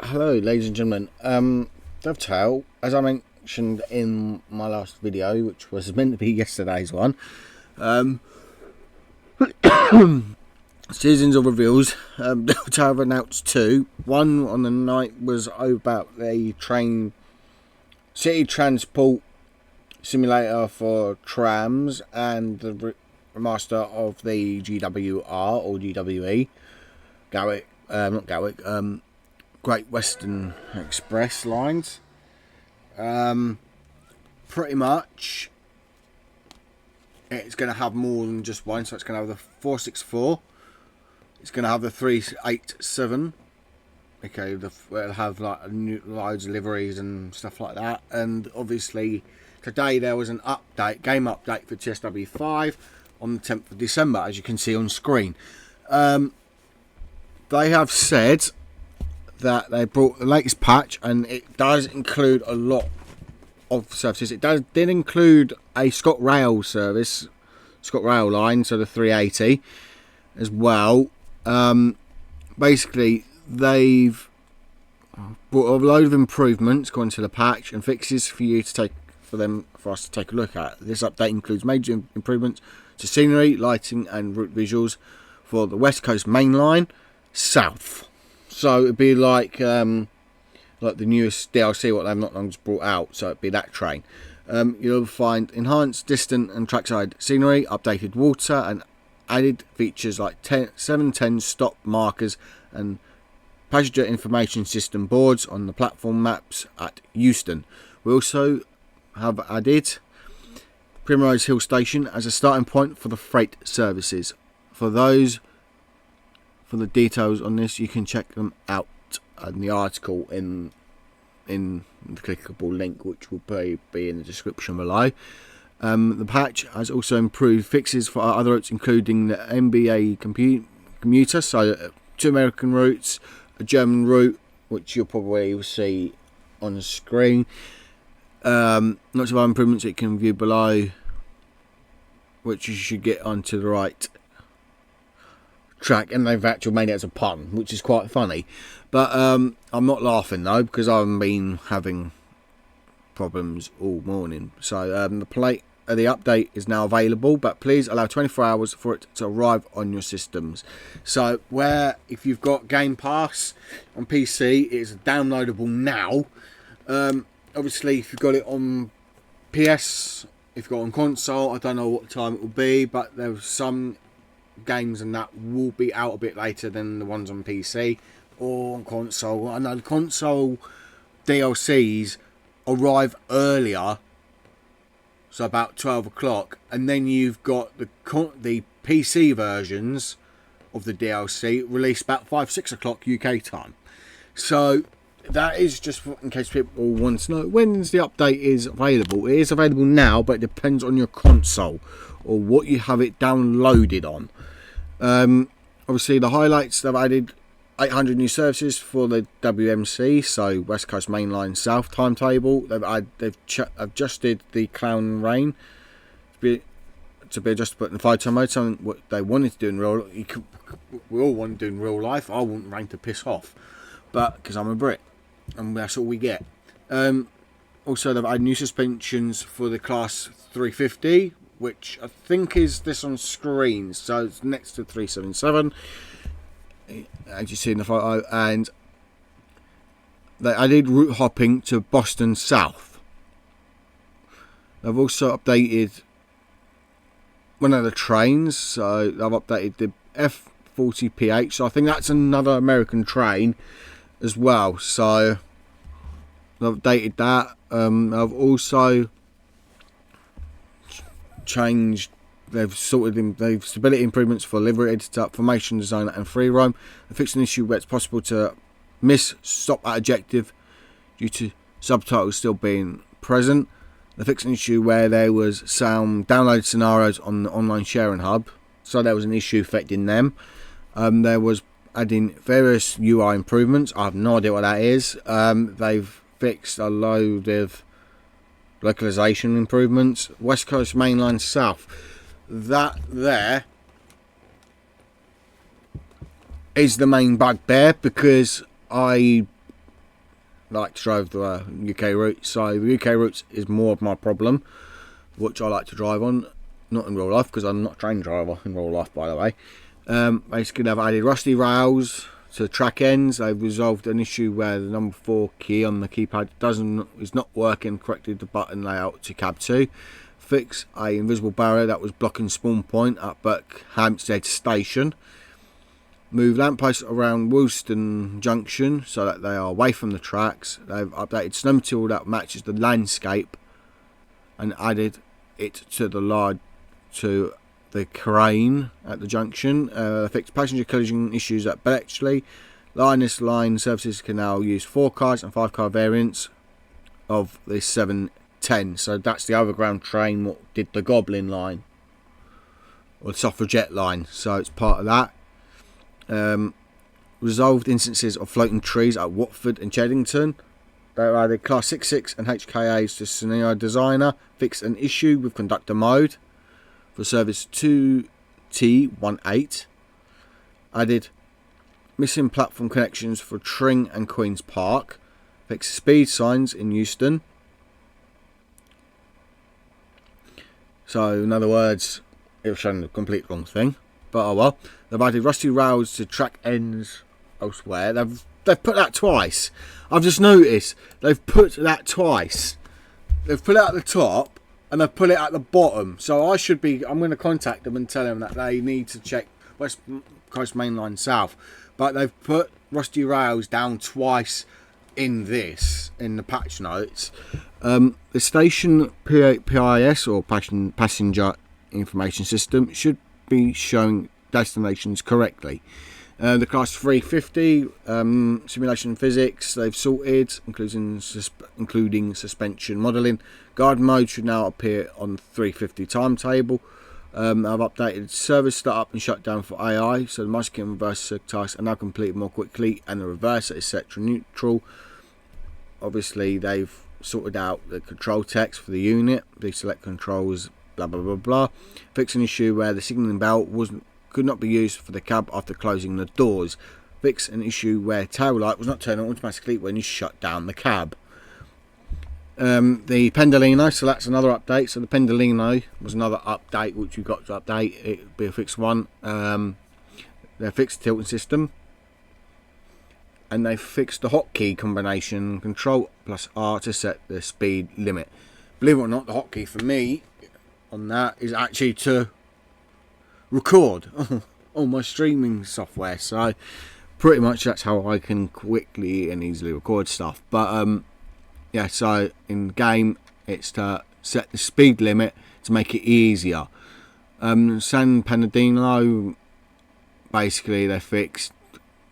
Hello ladies and gentlemen, Dovetail, as I mentioned in my last video, which was meant to be yesterday's one, seasons of reveals, Dovetail have announced two. One on the night was about the city transport simulator for trams and the remaster of the GWR or GWE, Great Western Express lines. Pretty much it's going to have more than just one, so it's going to have the 464, it's going to have the 387, okay, it'll have like new loads of liveries and stuff like that. And obviously today there was an game update for TSW5 on the 10th of December, as you can see on screen. They have said that they brought the latest patch, and it does include a lot of services. It did include a Scot Rail service, Scot Rail line, so the 380 as well. Basically, they've brought a load of improvements according to the patch and fixes for you to take for us to take a look at. This update includes major improvements to scenery, lighting, and route visuals for the West Coast Main Line South. So it'd be like the newest DLC what they've not long just brought out. So it'd be that train. You'll find enhanced distant and trackside scenery, updated water, and added features like 710 stop markers and passenger information system boards on the platform maps at Euston. We also have added Primrose Hill Station as a starting point for the freight services. For the details on this, you can check them out in the article in the clickable link, which will be in the description below. The patch has also improved fixes for other routes, including the MNBTA commuter, so 2 American routes, a German route, which you'll probably see on the screen. Lots of other improvements that you can view below, which you should get onto the right track, and they've actually made it as a pun, which is quite funny. But I'm not laughing though, because I've been having problems all morning. So the update is now available, but please allow 24 hours for it to arrive on your systems. So if you've got Game Pass on PC, it's downloadable now. Obviously if you've got it on PS, if you've got it on console, I don't know what time it will be, but there's some games and that will be out a bit later than the ones on PC or on console. I know the console DLCs arrive earlier, so about 12 o'clock, and then you've got the PC versions of the DLC released about 5-6 o'clock UK time. So that is just in case people want to know when the update is available. It is available now, but it depends on your console or what you have it downloaded on. Obviously the highlights, they've added 800 new services for the WMC, so West Coast Main Line South timetable. They've adjusted the Clown Rain to be adjusted in 5-time mode, something what they wanted to do in real life. We all want to do in real life. I want rain to piss off, but because I'm a Brit and that's all we get. Also they've added new suspensions for the Class 350, which I think is this on screen, so it's next to 377, as you see in the photo. And they added route hopping to Boston South. They've also updated one of the trains, so they've updated the F40PH, so I think that's another American train as well, so they've updated that. I've also changed, they've stability improvements for livery editor, formation designer, and free roam. They fixed an issue where it's possible to miss stop at objective due to subtitles still being present. They fixed an issue where there was some download scenarios on the online sharing hub, so there was an issue affecting them. There was adding various UI improvements. I have no idea what that is. They've fixed a load of localization improvements. West Coast Mainline South, that there is the main bugbear, because I like to drive the UK route. So the UK routes is more of my problem, which I like to drive on, not in real life, because I'm not a train driver in real life, by the way. Basically, they've added rusty rails to track ends. They've resolved an issue where the number 4 key on the keypad is not working, corrected the button layout to cab 2. Fix a invisible barrier that was blocking spawn point at Berkhamsted station. Move lampposts around Woolston Junction so that they are away from the tracks. They've updated snow material that matches the landscape and added it to the crane at the junction. Fixed passenger collision issues at Bletchley. Linus Line services can now use 4 cars and 5 car variants of the 710. So that's the overground train what did the Goblin line or the suffragette line. So it's part of that. Resolved instances of floating trees at Watford and Cheddington. They added Class 66 and HKAs to Scenario Designer. Fixed an issue with conductor mode for service 2T18. Added missing platform connections for Tring and Queen's Park. Fixed speed signs in Euston. So in other words, it was showing the complete wrong thing. But oh well. They've added rusty rails to track ends elsewhere. They've put that twice. I've just noticed they've put that twice. They've put it at the top and they've put it at the bottom. So I'm going to contact them and tell them that they need to check West Coast Main Line South. But they've put rusty rails down twice in the patch notes. The station PIS or passenger information system should be showing destinations correctly. The class 350 simulation physics they've sorted, including suspension modelling. Guard mode should now appear on 350 timetable. I've updated service startup and shutdown for AI, so the musket and reverse tasks are now completed more quickly, and the reverse is set to neutral. Obviously, they've sorted out the control text for the unit. Deselect controls, blah blah blah blah. Fix an issue where the signalling bell could not be used for the cab after closing the doors. Fix an issue where tail light was not turned on automatically when you shut down the cab. The Pednolino, so that's another update. So the Pednolino was another update which we got to update. It'll be a fixed one. They fixed the tilting system, and they fixed the hotkey combination Control plus R to set the speed limit. Believe it or not, the hotkey for me on that is actually to record on my streaming software. So pretty much that's how I can quickly and easily record stuff. But yeah, so in game it's to set the speed limit to make it easier. San Bernardino, basically they fixed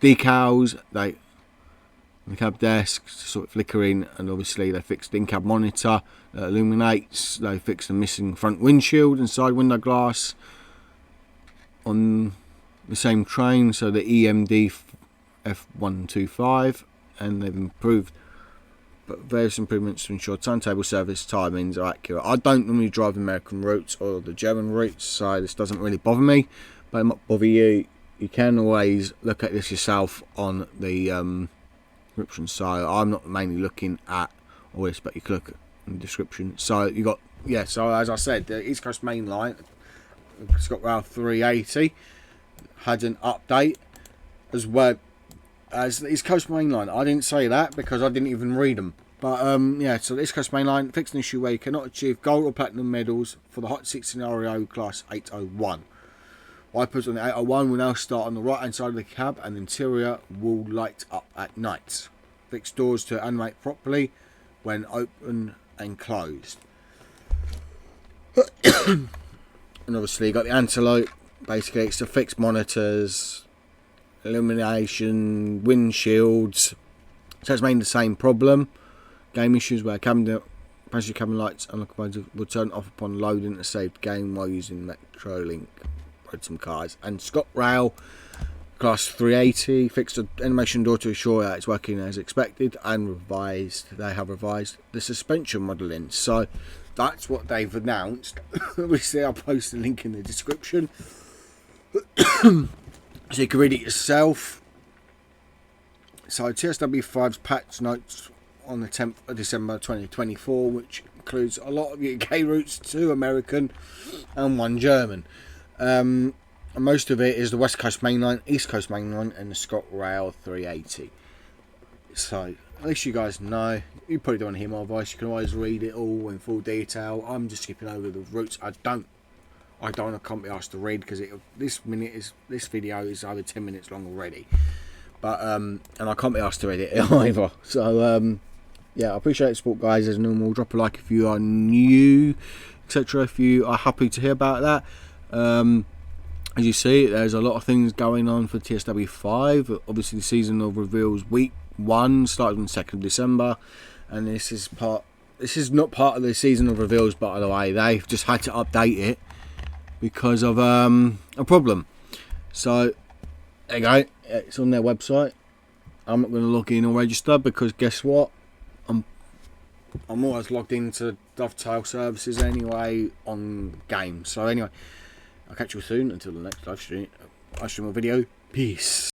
decals, the cab desk sort of flickering, and obviously they fixed the in-cab monitor that illuminates. They fixed the missing front windshield and side window glass on the same train, so the EMD F125, and they've improved various improvements to ensure timetable service timings are accurate. I don't normally drive American routes or the German routes, so this doesn't really bother me, but it might bother you. You can always look at this yourself on the description, so I'm not mainly looking at all this, but you can look in the description. So you got, yeah, so as I said, the East Coast Main Line, Scot Rail 380 had an update, as well as the East Coast Main Line. I didn't say that because I didn't even read them. But yeah, so the East Coast Main Line fixed an issue where you cannot achieve gold or platinum medals for the Hot 6 scenario class 801. Wipers on the 801 will now start on the right hand side of the cab, and the interior will light up at night. Fixed doors to animate properly when open and closed. And obviously you got the Antelope. Basically it's to fix monitors, illumination, windshields. So it's mainly the same problem. Game issues where passenger cabin lights and locomotive will turn off upon loading a saved game while using Metrolink. Rode some cars. And Scot Rail class 380 fixed the animation door to ensure that it's working as expected, and they have revised the suspension modelling. So that's what they've announced. Obviously I'll post the link in the description so you can read it yourself. So TSW5's patch notes on the 10th of December 2024, which includes a lot of UK routes, 2 American and 1 German. And most of it is the West Coast Main Line, East Coast Main Line and the Scot Rail 380. So at least you guys know. You probably don't want to hear my voice. You can always read it all in full detail. I'm just skipping over the routes. I can't be asked to read because this video is over 10 minutes long already. But and I can't be asked to edit it either. So yeah, I appreciate the support, guys. As normal, drop a like if you are new, etc. If you are happy to hear about that. As you see, there's a lot of things going on for TSW 5. Obviously, the season of reveals week 1 started on the 2nd of December, and this is not part of the season of reveals, by the way. They've just had to update it because of a problem. So there you go, it's on their website. I'm not going to log in or register because guess what, I'm always logged into Dovetail services anyway on games. So anyway, I'll catch you soon until the next live stream or video. Peace.